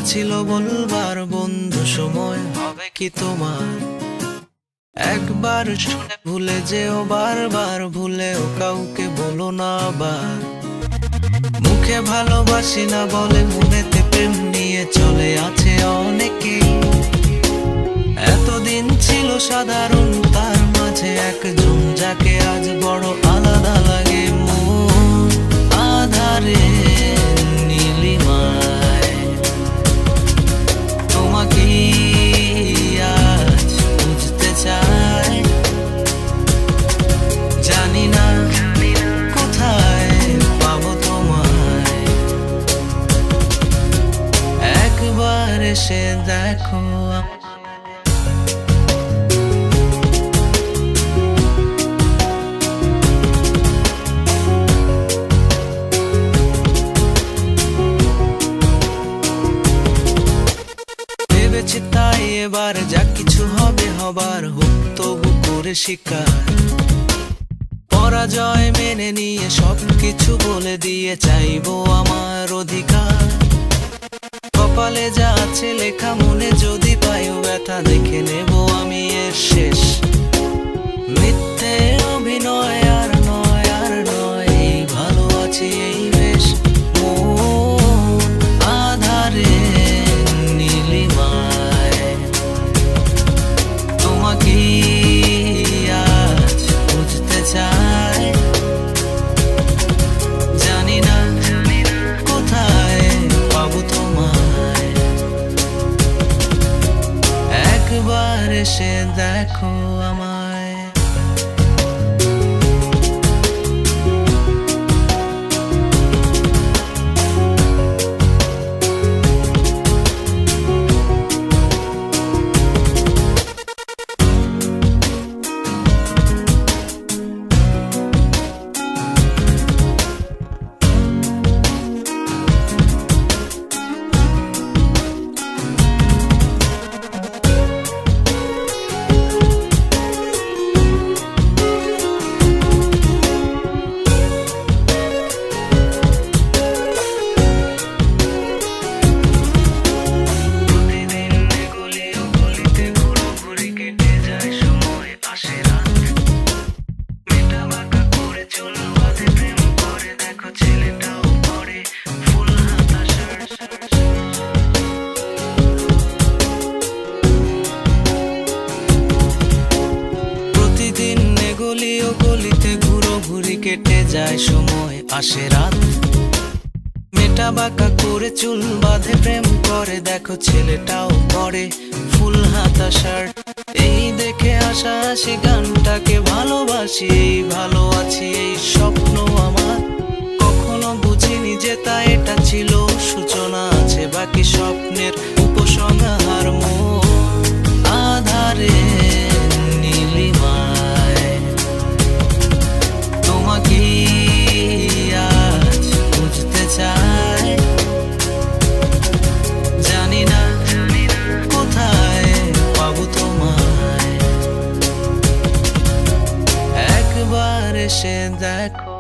ছিল বলবার বন্ধু সময় হবে কি তোমার, একবার শুনে ভুলে যেও বারবার, ভুলেও কাউকে বলো না আবার। মুখে ভালোবাসি না বলে মনেতে প্রেম নিয়ে চলে আছে অনেকেই, এতদিন ছিল সাধারণ তার মাঝে একজন যাকে আজ বড় আলাদা লাগে। মন আধারে নীলিমায় তোমাকে আজ বুঝতে চাই, জানি না কোথায় পাবো তোমায়, একবার এসে দেখো। তাই এবার যা কিছু হবে হবার হোক তবু করে শিকার, পরাজয় মেনে নিয়ে সবকিছু বলে দিয়ে চাইবো আমার অধিকার। কপালে যা আছে লেখা মনে যদি পাইও ব্যথা দেখে নেব আমি এর শেষ। মিথ্যে অভিনয় আর নয় আর নয়, এই ভালো আছি এই বেশ। মন আধারে আজ বুঝতে চাই, জানি না কোথায় পাবো তোমায়, একবার এসে দেখো আমায়। গলিতে ঘুরো ঘুরি কেটে যায় সময় আসে রাত, মেটা বাঁকা করে চুল বাঁধে প্রেম করে দেখো ছেলেটাও পরে ফুল হাতা শার্ট। এই দেখে আশা আসি গানটাকে ভালোবাসি, এই ভালো আছি এই স্বপ্ন আমার, কখনো বুঝিনি যে তা এটা ছিল সূচনা, আছে বাকি স্বপ্নের উপসংহার। মন আধারে নীলিমায় তোমাকে আজ বুঝতে চাই, জানি না কোথায় পাবো তোমায়, একবার এসে দেখো।